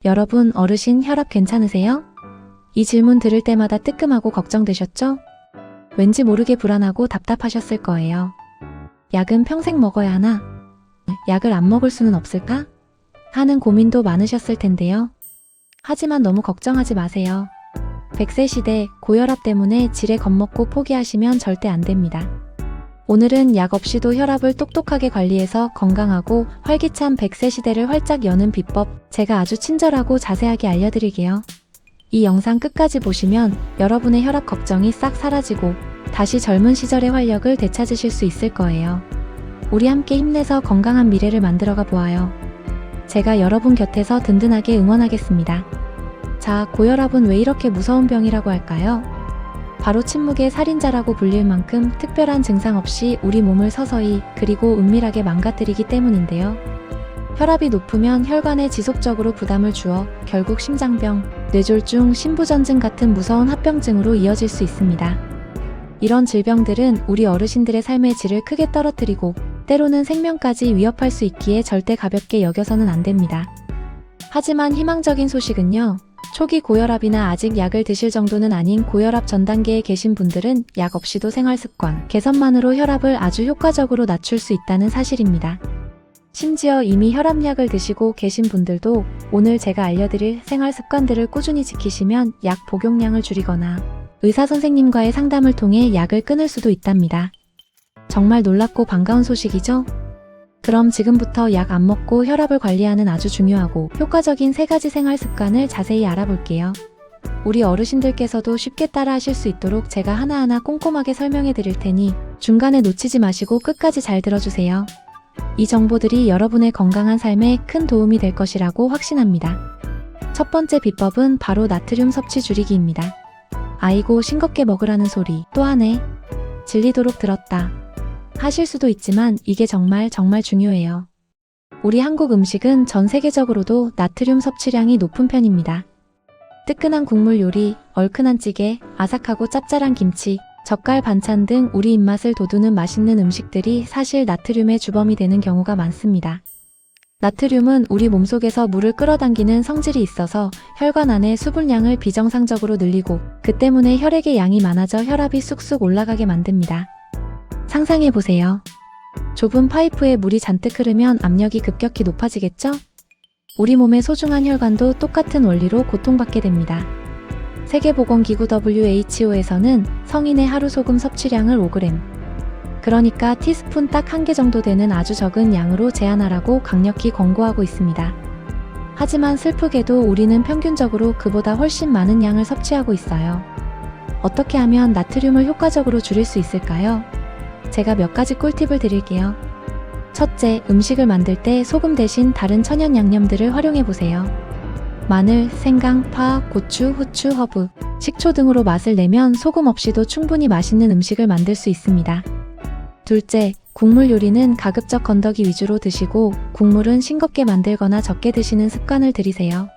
여러분, 어르신 혈압 괜찮으세요? 이 질문 들을 때마다 뜨끔하고 걱정되셨죠? 왠지 모르게 불안하고 답답하셨을 거예요. 약은 평생 먹어야 하나? 약을 안 먹을 수는 없을까? 하는 고민도 많으셨을 텐데요. 하지만 너무 걱정하지 마세요. 100세 시대 고혈압 때문에 지레 겁먹고 포기하시면 절대 안 됩니다. 오늘은 약 없이도 혈압을 똑똑하게 관리해서 건강하고 활기찬 100세 시대를 활짝 여는 비법 제가 아주 친절하고 자세하게 알려드릴게요. 이 영상 끝까지 보시면 여러분의 혈압 걱정이 싹 사라지고 다시 젊은 시절의 활력을 되찾으실 수 있을 거예요. 우리 함께 힘내서 건강한 미래를 만들어가 보아요. 제가 여러분 곁에서 든든하게 응원하겠습니다. 자, 고혈압은 왜 이렇게 무서운 병이라고 할까요? 바로 침묵의 살인자라고 불릴 만큼 특별한 증상 없이 우리 몸을 서서히 그리고 은밀하게 망가뜨리기 때문인데요. 혈압이 높으면 혈관에 지속적으로 부담을 주어 결국 심장병, 뇌졸중, 심부전증 같은 무서운 합병증으로 이어질 수 있습니다. 이런 질병들은 우리 어르신들의 삶의 질을 크게 떨어뜨리고 때로는 생명까지 위협할 수 있기에 절대 가볍게 여겨서는 안 됩니다. 하지만 희망적인 소식은요. 초기 고혈압이나 아직 약을 드실 정도는 아닌 고혈압 전 단계에 계신 분들은 약 없이도 생활습관 개선만으로 혈압을 아주 효과적으로 낮출 수 있다는 사실입니다. 심지어 이미 혈압약을 드시고 계신 분들도 오늘 제가 알려드릴 생활습관들을 꾸준히 지키시면 약 복용량을 줄이거나 의사 선생님과의 상담을 통해 약을 끊을 수도 있답니다. 정말 놀랍고 반가운 소식이죠? 그럼 지금부터 약 안 먹고 혈압을 관리하는 아주 중요하고 효과적인 3가지 생활 습관을 자세히 알아볼게요. 우리 어르신들께서도 쉽게 따라 하실 수 있도록 제가 하나하나 꼼꼼하게 설명해 드릴 테니 중간에 놓치지 마시고 끝까지 잘 들어주세요. 이 정보들이 여러분의 건강한 삶에 큰 도움이 될 것이라고 확신합니다. 첫 번째 비법은 바로 나트륨 섭취 줄이기입니다. 아이고 싱겁게 먹으라는 소리 또 하네. 질리도록 들었다. 하실 수도 있지만 이게 정말 중요해요. 우리 한국 음식은 전 세계적으로도 나트륨 섭취량이 높은 편입니다. 뜨끈한 국물 요리, 얼큰한 찌개, 아삭하고 짭짤한 김치, 젓갈 반찬 등 우리 입맛을 돋우는 맛있는 음식들이 사실 나트륨의 주범이 되는 경우가 많습니다. 나트륨은 우리 몸속에서 물을 끌어당기는 성질이 있어서 혈관 안의 수분량을 비정상적으로 늘리고 그 때문에 혈액의 양이 많아져 혈압이 쑥쑥 올라가게 만듭니다. 상상해보세요. 좁은 파이프에 물이 잔뜩 흐르면 압력이 급격히 높아지겠죠? 우리 몸의 소중한 혈관도 똑같은 원리로 고통받게 됩니다. 세계보건기구 WHO에서는 성인의 하루 소금 섭취량을 5g, 그러니까 티스푼 딱 1개 정도 되는 아주 적은 양으로 제한하라고 강력히 권고하고 있습니다. 하지만 슬프게도 우리는 평균적으로 그보다 훨씬 많은 양을 섭취하고 있어요. 어떻게 하면 나트륨을 효과적으로 줄일 수 있을까요? 제가 몇 가지 꿀팁을 드릴게요. 첫째, 음식을 만들 때 소금 대신 다른 천연 양념들을 활용해보세요. 마늘, 생강, 파, 고추, 후추, 허브, 식초 등으로 맛을 내면 소금 없이도 충분히 맛있는 음식을 만들 수 있습니다. 둘째, 국물 요리는 가급적 건더기 위주로 드시고 국물은 싱겁게 만들거나 적게 드시는 습관을 들이세요.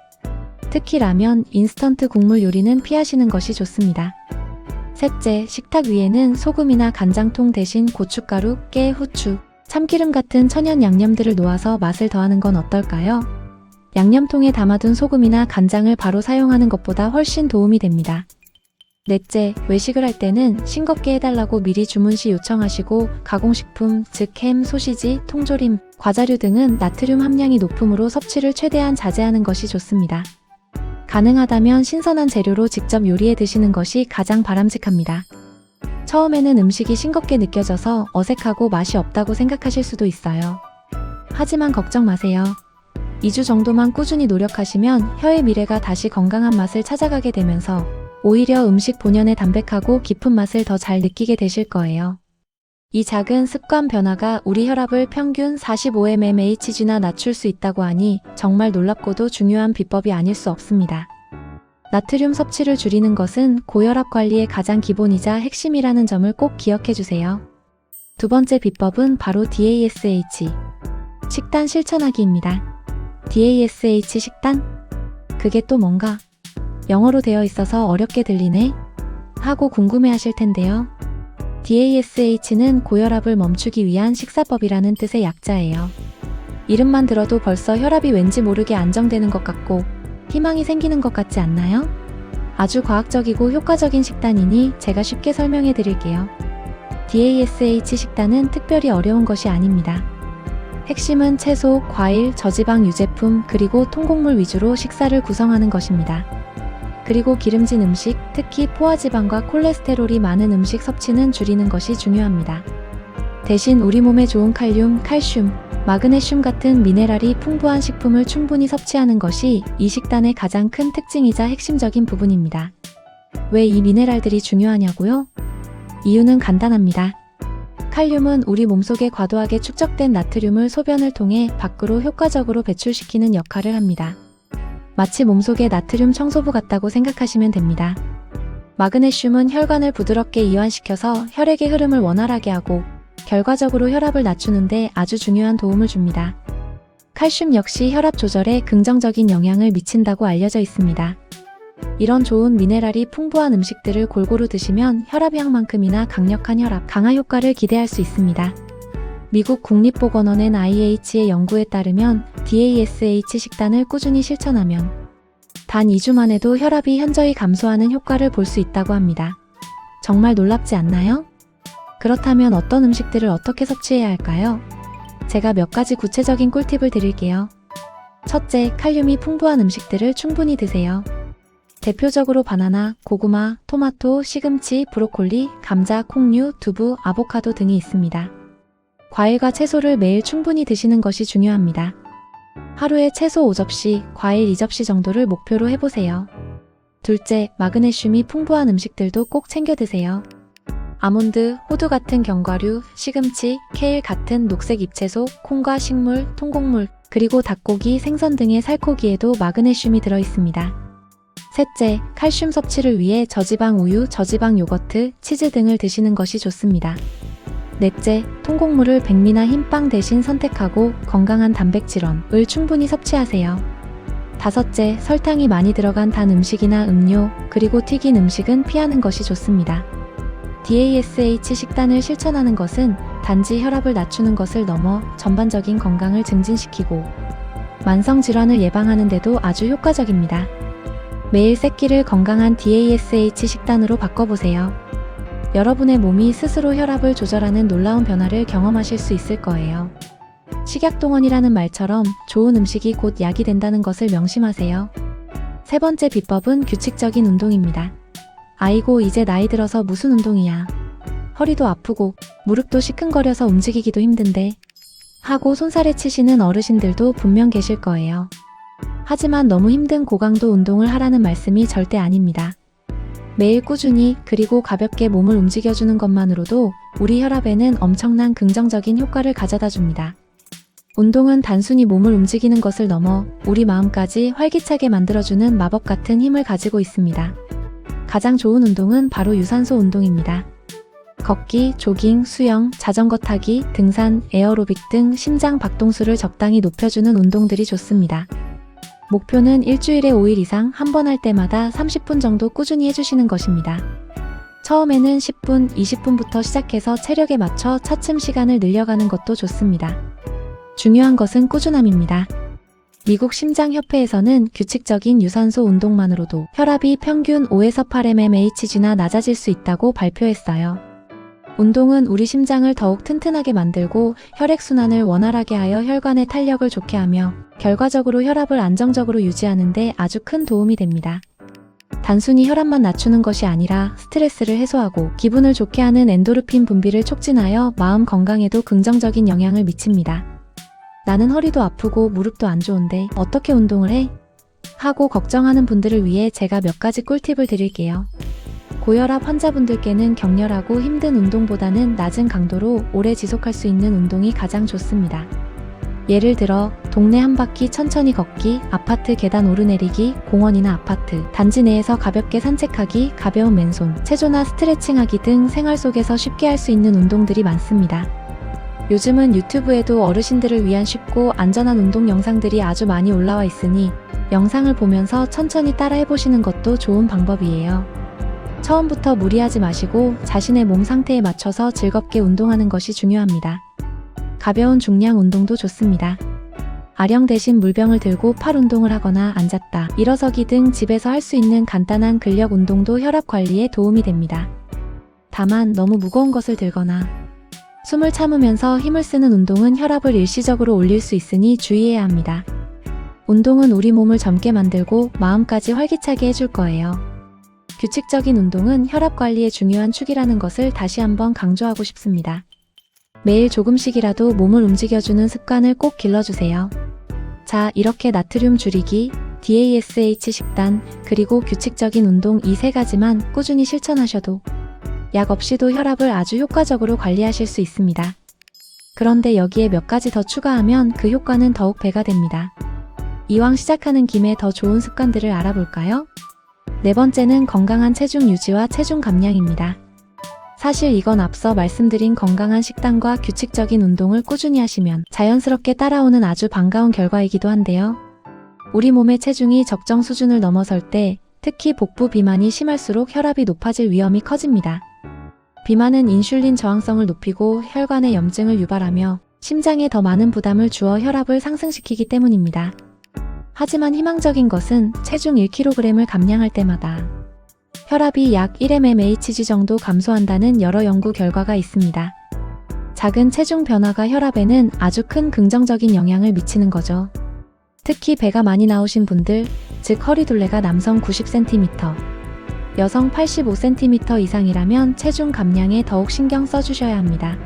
특히 라면, 인스턴트 국물 요리는 피하시는 것이 좋습니다. 셋째, 식탁 위에는 소금이나 간장통 대신 고춧가루, 깨, 후추, 참기름 같은 천연 양념들을 놓아서 맛을 더하는 건 어떨까요? 양념통에 담아둔 소금이나 간장을 바로 사용하는 것보다 훨씬 도움이 됩니다. 넷째, 외식을 할 때는 싱겁게 해달라고 미리 주문 시 요청하시고 가공식품, 즉 햄, 소시지, 통조림, 과자류 등은 나트륨 함량이 높으므로 섭취를 최대한 자제하는 것이 좋습니다. 가능하다면 신선한 재료로 직접 요리해 드시는 것이 가장 바람직합니다. 처음에는 음식이 싱겁게 느껴져서 어색하고 맛이 없다고 생각하실 수도 있어요. 하지만 걱정 마세요. 2주 정도만 꾸준히 노력하시면 혀의 미래가 다시 건강한 맛을 찾아가게 되면서 오히려 음식 본연의 담백하고 깊은 맛을 더 잘 느끼게 되실 거예요. 이 작은 습관 변화가 우리 혈압을 평균 45mmHg나 낮출 수 있다고 하니 정말 놀랍고도 중요한 비법이 아닐 수 없습니다. 나트륨 섭취를 줄이는 것은 고혈압 관리의 가장 기본이자 핵심이라는 점을 꼭 기억해 주세요. 두 번째 비법은 바로 DASH, 식단 실천하기입니다. DASH 식단? 그게 또 뭔가? 영어로 되어 있어서 어렵게 들리네? 하고 궁금해하실 텐데요. DASH는 고혈압을 멈추기 위한 식사법이라는 뜻의 약자예요. 이름만 들어도 벌써 혈압이 왠지 모르게 안정되는 것 같고 희망이 생기는 것 같지 않나요? 아주 과학적이고 효과적인 식단이니 제가 쉽게 설명해 드릴게요. DASH 식단은 특별히 어려운 것이 아닙니다. 핵심은 채소, 과일, 저지방 유제품, 그리고 통곡물 위주로 식사를 구성하는 것입니다. 그리고 기름진 음식, 특히 포화지방과 콜레스테롤이 많은 음식 섭취는 줄이는 것이 중요합니다. 대신 우리 몸에 좋은 칼륨, 칼슘, 마그네슘 같은 미네랄이 풍부한 식품을 충분히 섭취하는 것이 이 식단의 가장 큰 특징이자 핵심적인 부분입니다. 왜 이 미네랄들이 중요하냐고요? 이유는 간단합니다. 칼륨은 우리 몸속에 과도하게 축적된 나트륨을 소변을 통해 밖으로 효과적으로 배출시키는 역할을 합니다. 마치 몸속의 나트륨 청소부 같다고 생각하시면 됩니다. 마그네슘은 혈관을 부드럽게 이완시켜서 혈액의 흐름을 원활하게 하고 결과적으로 혈압을 낮추는데 아주 중요한 도움을 줍니다. 칼슘 역시 혈압 조절에 긍정적인 영향을 미친다고 알려져 있습니다. 이런 좋은 미네랄이 풍부한 음식들을 골고루 드시면 혈압약만큼이나 강력한 혈압 강화 효과를 기대할 수 있습니다. 미국 국립보건원 NIH의 연구에 따르면 DASH 식단을 꾸준히 실천하면 단 2주만 해도 혈압이 현저히 감소하는 효과를 볼 수 있다고 합니다. 정말 놀랍지 않나요? 그렇다면 어떤 음식들을 어떻게 섭취해야 할까요? 제가 몇 가지 구체적인 꿀팁을 드릴게요. 첫째, 칼륨이 풍부한 음식들을 충분히 드세요. 대표적으로 바나나, 고구마, 토마토, 시금치, 브로콜리, 감자, 콩류, 두부, 아보카도 등이 있습니다. 과일과 채소를 매일 충분히 드시는 것이 중요합니다. 하루에 채소 5접시, 과일 2접시 정도를 목표로 해보세요. 둘째, 마그네슘이 풍부한 음식들도 꼭 챙겨 드세요. 아몬드, 호두 같은 견과류, 시금치, 케일 같은 녹색 잎채소, 콩과 식물, 통곡물, 그리고 닭고기, 생선 등의 살코기에도 마그네슘이 들어있습니다. 셋째, 칼슘 섭취를 위해 저지방 우유, 저지방 요거트, 치즈 등을 드시는 것이 좋습니다. 넷째, 통곡물을 백미나 흰빵 대신 선택하고 건강한 단백질원을 충분히 섭취하세요. 다섯째, 설탕이 많이 들어간 단 음식이나 음료, 그리고 튀긴 음식은 피하는 것이 좋습니다. DASH 식단을 실천하는 것은 단지 혈압을 낮추는 것을 넘어 전반적인 건강을 증진시키고 만성질환을 예방하는 데도 아주 효과적입니다. 매일 세 끼를 건강한 DASH 식단으로 바꿔보세요. 여러분의 몸이 스스로 혈압을 조절하는 놀라운 변화를 경험하실 수 있을 거예요. 식약동원이라는 말처럼 좋은 음식이 곧 약이 된다는 것을 명심하세요. 세 번째 비법은 규칙적인 운동입니다. 아이고, 이제 나이 들어서 무슨 운동이야. 허리도 아프고 무릎도 시큰거려서 움직이기도 힘든데 하고 손살에 치시는 어르신들도 분명 계실 거예요. 하지만 너무 힘든 고강도 운동을 하라는 말씀이 절대 아닙니다. 매일 꾸준히 그리고 가볍게 몸을 움직여주는 것만으로도 우리 혈압에는 엄청난 긍정적인 효과를 가져다 줍니다. 운동은 단순히 몸을 움직이는 것을 넘어 우리 마음까지 활기차게 만들어주는 마법 같은 힘을 가지고 있습니다. 가장 좋은 운동은 바로 유산소 운동입니다. 걷기, 조깅, 수영, 자전거 타기, 등산, 에어로빅 등 심장 박동수를 적당히 높여주는 운동들이 좋습니다. 목표는 일주일에 5일 이상 한 번 할 때마다 30분 정도 꾸준히 해주시는 것입니다. 처음에는 10분, 20분부터 시작해서 체력에 맞춰 차츰 시간을 늘려가는 것도 좋습니다. 중요한 것은 꾸준함입니다. 미국 심장협회에서는 규칙적인 유산소 운동만으로도 혈압이 평균 5에서 8mmHg나 낮아질 수 있다고 발표했어요. 운동은 우리 심장을 더욱 튼튼하게 만들고 혈액순환을 원활하게 하여 혈관의 탄력을 좋게 하며 결과적으로 혈압을 안정적으로 유지하는 데 아주 큰 도움이 됩니다. 단순히 혈압만 낮추는 것이 아니라 스트레스를 해소하고 기분을 좋게 하는 엔도르핀 분비를 촉진하여 마음 건강에도 긍정적인 영향을 미칩니다. 나는 허리도 아프고 무릎도 안 좋은데 어떻게 운동을 해? 하고 걱정하는 분들을 위해 제가 몇 가지 꿀팁을 드릴게요. 고혈압 환자분들께는 격렬하고 힘든 운동보다는 낮은 강도로 오래 지속할 수 있는 운동이 가장 좋습니다. 예를 들어 동네 한 바퀴 천천히 걷기, 아파트 계단 오르내리기, 공원이나 아파트, 단지 내에서 가볍게 산책하기, 가벼운 맨손, 체조나 스트레칭하기 등 생활 속에서 쉽게 할 수 있는 운동들이 많습니다. 요즘은 유튜브에도 어르신들을 위한 쉽고 안전한 운동 영상들이 아주 많이 올라와 있으니 영상을 보면서 천천히 따라 해보시는 것도 좋은 방법이에요. 처음부터 무리하지 마시고 자신의 몸 상태에 맞춰서 즐겁게 운동하는 것이 중요합니다. 가벼운 중량 운동도 좋습니다. 아령 대신 물병을 들고 팔 운동을 하거나 앉았다, 일어서기 등 집에서 할 수 있는 간단한 근력 운동도 혈압 관리에 도움이 됩니다. 다만 너무 무거운 것을 들거나 숨을 참으면서 힘을 쓰는 운동은 혈압을 일시적으로 올릴 수 있으니 주의해야 합니다. 운동은 우리 몸을 젊게 만들고 마음까지 활기차게 해줄 거예요. 규칙적인 운동은 혈압 관리에 중요한 축이라는 것을 다시 한번 강조하고 싶습니다. 매일 조금씩이라도 몸을 움직여주는 습관을 꼭 길러주세요. 자, 이렇게 나트륨 줄이기, DASH 식단, 그리고 규칙적인 운동 이 세 가지만 꾸준히 실천하셔도 약 없이도 혈압을 아주 효과적으로 관리하실 수 있습니다. 그런데 여기에 몇 가지 더 추가하면 그 효과는 더욱 배가 됩니다. 이왕 시작하는 김에 더 좋은 습관들을 알아볼까요? 네 번째는 건강한 체중 유지와 체중 감량입니다. 사실 이건 앞서 말씀드린 건강한 식단과 규칙적인 운동을 꾸준히 하시면 자연스럽게 따라오는 아주 반가운 결과이기도 한데요. 우리 몸의 체중이 적정 수준을 넘어설 때, 특히 복부 비만이 심할수록 혈압이 높아질 위험이 커집니다. 비만은 인슐린 저항성을 높이고 혈관의 염증을 유발하며 심장에 더 많은 부담을 주어 혈압을 상승시키기 때문입니다. 하지만 희망적인 것은 체중 1kg을 감량할 때마다 혈압이 약 1mmHg 정도 감소한다는 여러 연구 결과가 있습니다. 작은 체중 변화가 혈압에는 아주 큰 긍정적인 영향을 미치는 거죠. 특히 배가 많이 나오신 분들, 즉 허리둘레가 남성 90cm, 여성 85cm 이상이라면 체중 감량에 더욱 신경 써주셔야 합니다.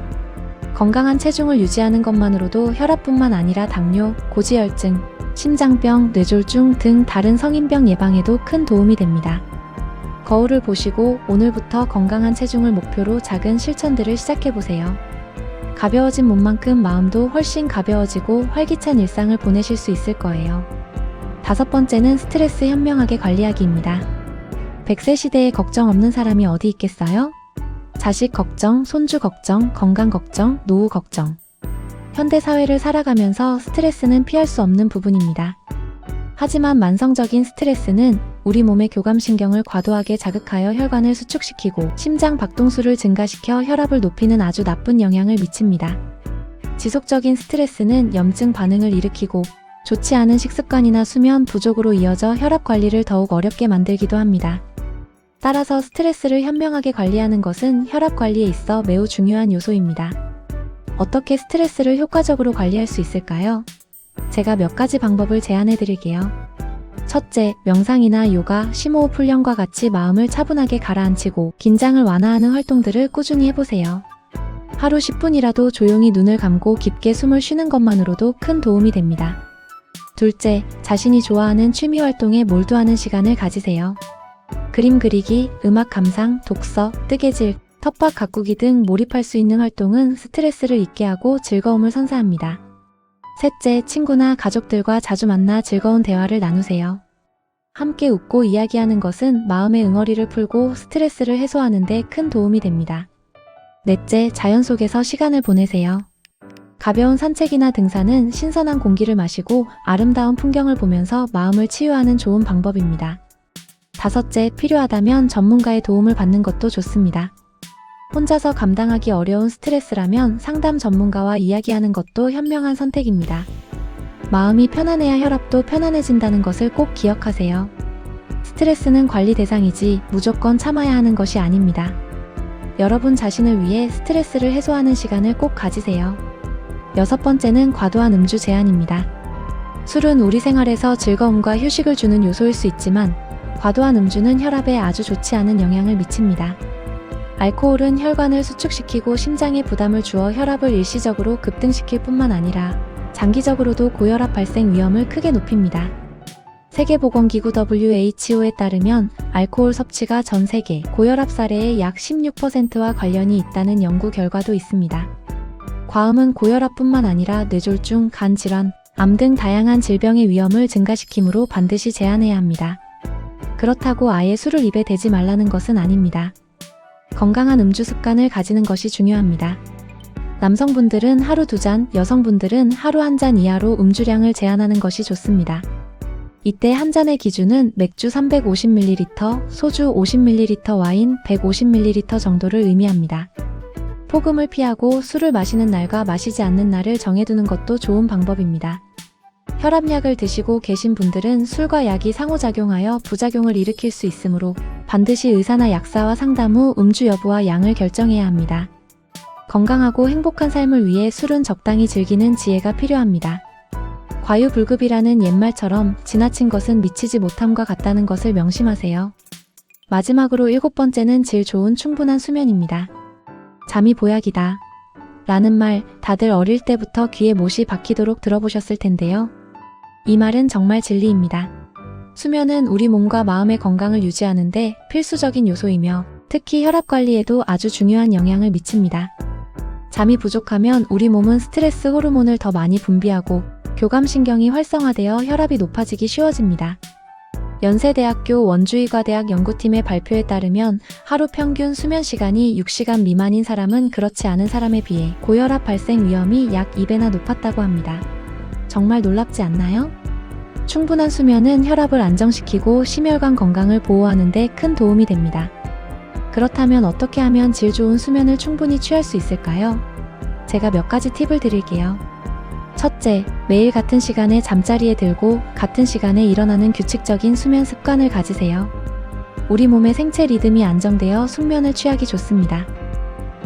건강한 체중을 유지하는 것만으로도 혈압뿐만 아니라 당뇨, 고지혈증, 심장병, 뇌졸중 등 다른 성인병 예방에도 큰 도움이 됩니다. 거울을 보시고 오늘부터 건강한 체중을 목표로 작은 실천들을 시작해보세요. 가벼워진 몸만큼 마음도 훨씬 가벼워지고 활기찬 일상을 보내실 수 있을 거예요. 다섯 번째는 스트레스 현명하게 관리하기입니다. 100세 시대에 걱정 없는 사람이 어디 있겠어요? 자식 걱정, 손주 걱정, 건강 걱정, 노후 걱정. 현대 사회를 살아가면서 스트레스는 피할 수 없는 부분입니다. 하지만 만성적인 스트레스는 우리 몸의 교감신경을 과도하게 자극하여 혈관을 수축시키고 심장 박동수를 증가시켜 혈압을 높이는 아주 나쁜 영향을 미칩니다. 지속적인 스트레스는 염증 반응을 일으키고 좋지 않은 식습관이나 수면 부족으로 이어져 혈압 관리를 더욱 어렵게 만들기도 합니다. 따라서 스트레스를 현명하게 관리하는 것은 혈압 관리에 있어 매우 중요한 요소입니다. 어떻게 스트레스를 효과적으로 관리할 수 있을까요? 제가 몇 가지 방법을 제안해 드릴게요. 첫째, 명상이나 요가, 심호흡 훈련과 같이 마음을 차분하게 가라앉히고 긴장을 완화하는 활동들을 꾸준히 해보세요. 하루 10분이라도 조용히 눈을 감고 깊게 숨을 쉬는 것만으로도 큰 도움이 됩니다. 둘째, 자신이 좋아하는 취미 활동에 몰두하는 시간을 가지세요. 그림 그리기, 음악 감상, 독서, 뜨개질, 텃밭 가꾸기 등 몰입할 수 있는 활동은 스트레스를 잊게 하고 즐거움을 선사합니다. 셋째, 친구나 가족들과 자주 만나 즐거운 대화를 나누세요. 함께 웃고 이야기하는 것은 마음의 응어리를 풀고 스트레스를 해소하는 데 큰 도움이 됩니다. 넷째, 자연 속에서 시간을 보내세요. 가벼운 산책이나 등산은 신선한 공기를 마시고 아름다운 풍경을 보면서 마음을 치유하는 좋은 방법입니다. 다섯째, 필요하다면 전문가의 도움을 받는 것도 좋습니다. 혼자서 감당하기 어려운 스트레스라면 상담 전문가와 이야기하는 것도 현명한 선택입니다. 마음이 편안해야 혈압도 편안해진다는 것을 꼭 기억하세요. 스트레스는 관리 대상이지 무조건 참아야 하는 것이 아닙니다. 여러분 자신을 위해 스트레스를 해소하는 시간을 꼭 가지세요. 여섯 번째는 과도한 음주 제한입니다. 술은 우리 생활에서 즐거움과 휴식을 주는 요소일 수 있지만 과도한 음주는 혈압에 아주 좋지 않은 영향을 미칩니다. 알코올은 혈관을 수축시키고 심장에 부담을 주어 혈압을 일시적으로 급등시킬 뿐만 아니라 장기적으로도 고혈압 발생 위험을 크게 높입니다. 세계보건기구 WHO에 따르면 알코올 섭취가 전 세계 고혈압 사례의 약 16%와 관련이 있다는 연구 결과도 있습니다. 과음은 고혈압뿐만 아니라 뇌졸중, 간질환, 암 등 다양한 질병의 위험을 증가시키므로 반드시 제한해야 합니다. 그렇다고 아예 술을 입에 대지 말라는 것은 아닙니다. 건강한 음주 습관을 가지는 것이 중요합니다. 남성분들은 하루 2잔, 여성분들은 하루 1잔 이하로 음주량을 제한하는 것이 좋습니다. 이때 한 잔의 기준은 맥주 350ml, 소주 50ml, 와인 150ml 정도를 의미합니다. 폭음을 피하고 술을 마시는 날과 마시지 않는 날을 정해두는 것도 좋은 방법입니다. 혈압약을 드시고 계신 분들은 술과 약이 상호작용하여 부작용을 일으킬 수 있으므로 반드시 의사나 약사와 상담 후 음주 여부와 양을 결정해야 합니다. 건강하고 행복한 삶을 위해 술은 적당히 즐기는 지혜가 필요합니다. 과유불급이라는 옛말처럼 지나친 것은 미치지 못함과 같다는 것을 명심하세요. 마지막으로 7번째는 질 좋은 충분한 수면입니다. 잠이 보약이다 라는 말 다들 어릴 때부터 귀에 못이 박히도록 들어보셨을 텐데요. 이 말은 정말 진리입니다. 수면은 우리 몸과 마음의 건강을 유지하는데 필수적인 요소이며 특히 혈압 관리에도 아주 중요한 영향을 미칩니다. 잠이 부족하면 우리 몸은 스트레스 호르몬을 더 많이 분비하고 교감신경이 활성화되어 혈압이 높아지기 쉬워집니다. 연세대학교 원주의과대학 연구팀의 발표에 따르면 하루 평균 수면 시간이 6시간 미만인 사람은 그렇지 않은 사람에 비해 고혈압 발생 위험이 약 2배나 높았다고 합니다. 정말 놀랍지 않나요? 충분한 수면은 혈압을 안정시키고 심혈관 건강을 보호하는 데 큰 도움이 됩니다. 그렇다면 어떻게 하면 질 좋은 수면을 충분히 취할 수 있을까요? 제가 몇 가지 팁을 드릴게요. 첫째, 매일 같은 시간에 잠자리에 들고 같은 시간에 일어나는 규칙적인 수면 습관을 가지세요. 우리 몸의 생체 리듬이 안정되어 숙면을 취하기 좋습니다.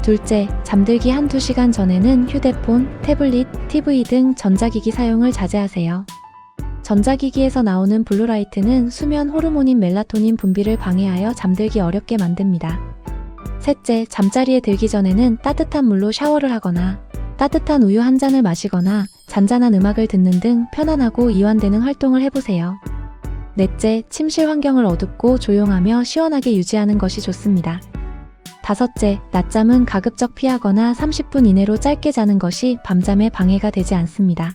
둘째, 잠들기 1~2시간 전에는 휴대폰, 태블릿, TV 등 전자기기 사용을 자제하세요. 전자기기에서 나오는 블루라이트는 수면 호르몬인 멜라토닌 분비를 방해하여 잠들기 어렵게 만듭니다. 셋째, 잠자리에 들기 전에는 따뜻한 물로 샤워를 하거나 따뜻한 우유 한 잔을 마시거나 잔잔한 음악을 듣는 등 편안하고 이완되는 활동을 해보세요. 넷째, 침실 환경을 어둡고 조용하며 시원하게 유지하는 것이 좋습니다. 다섯째, 낮잠은 가급적 피하거나 30분 이내로 짧게 자는 것이 밤잠에 방해가 되지 않습니다.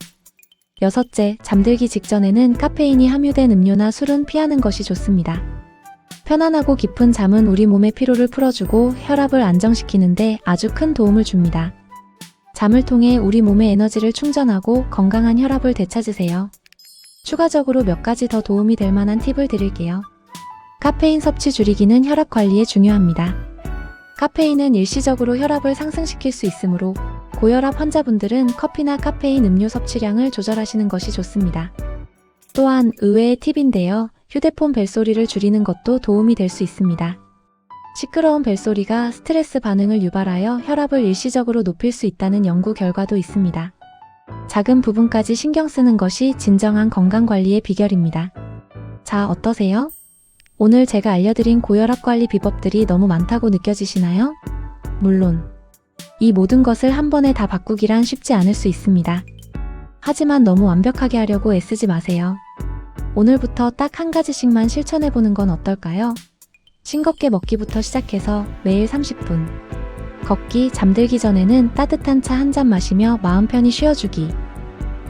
여섯째, 잠들기 직전에는 카페인이 함유된 음료나 술은 피하는 것이 좋습니다. 편안하고 깊은 잠은 우리 몸의 피로를 풀어주고 혈압을 안정시키는데 아주 큰 도움을 줍니다. 잠을 통해 우리 몸의 에너지를 충전하고 건강한 혈압을 되찾으세요. 추가적으로 몇 가지 더 도움이 될 만한 팁을 드릴게요. 카페인 섭취 줄이기는 혈압 관리에 중요합니다. 카페인은 일시적으로 혈압을 상승시킬 수 있으므로 고혈압 환자분들은 커피나 카페인 음료 섭취량을 조절하시는 것이 좋습니다. 또한 의외의 팁인데요. 휴대폰 벨소리를 줄이는 것도 도움이 될 수 있습니다. 시끄러운 벨소리가 스트레스 반응을 유발하여 혈압을 일시적으로 높일 수 있다는 연구 결과도 있습니다. 작은 부분까지 신경 쓰는 것이 진정한 건강관리의 비결입니다. 자, 어떠세요? 오늘 제가 알려드린 고혈압 관리 비법들이 너무 많다고 느껴지시나요? 물론 이 모든 것을 한 번에 다 바꾸기란 쉽지 않을 수 있습니다. 하지만 너무 완벽하게 하려고 애쓰지 마세요. 오늘부터 딱 한 가지씩만 실천해보는 건 어떨까요? 싱겁게 먹기부터 시작해서 매일 30분. 걷기, 잠들기 전에는 따뜻한 차 한 잔 마시며 마음 편히 쉬어주기.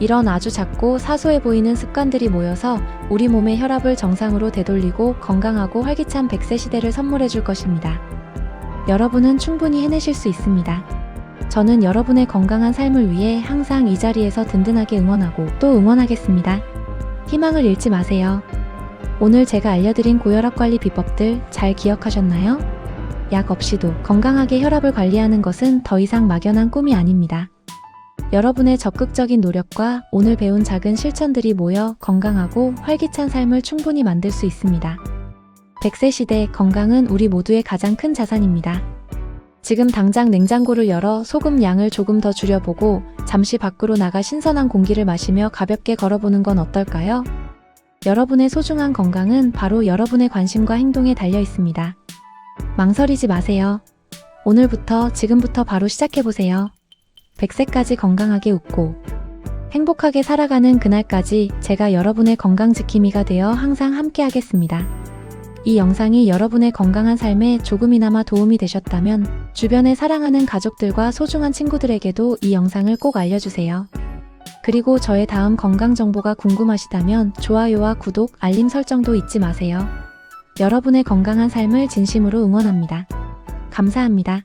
이런 아주 작고 사소해 보이는 습관들이 모여서 우리 몸의 혈압을 정상으로 되돌리고 건강하고 활기찬 100세 시대를 선물해 줄 것입니다. 여러분은 충분히 해내실 수 있습니다. 저는 여러분의 건강한 삶을 위해 항상 이 자리에서 든든하게 응원하고 또 응원하겠습니다. 희망을 잃지 마세요. 오늘 제가 알려드린 고혈압 관리 비법들 잘 기억하셨나요? 약 없이도 건강하게 혈압을 관리하는 것은 더 이상 막연한 꿈이 아닙니다. 여러분의 적극적인 노력과 오늘 배운 작은 실천들이 모여 건강하고 활기찬 삶을 충분히 만들 수 있습니다. 100세 시대 건강은 우리 모두의 가장 큰 자산입니다. 지금 당장 냉장고를 열어 소금 양을 조금 더 줄여보고 잠시 밖으로 나가 신선한 공기를 마시며 가볍게 걸어보는 건 어떨까요? 여러분의 소중한 건강은 바로 여러분의 관심과 행동에 달려 있습니다. 망설이지 마세요. 오늘부터 지금부터 바로 시작해보세요. 100세까지 건강하게 웃고 행복하게 살아가는 그날까지 제가 여러분의 건강지킴이가 되어 항상 함께하겠습니다. 이 영상이 여러분의 건강한 삶에 조금이나마 도움이 되셨다면 주변에 사랑하는 가족들과 소중한 친구들에게도 이 영상을 꼭 알려주세요. 그리고 저의 다음 건강 정보가 궁금하시다면 좋아요와 구독, 알림 설정도 잊지 마세요. 여러분의 건강한 삶을 진심으로 응원합니다. 감사합니다.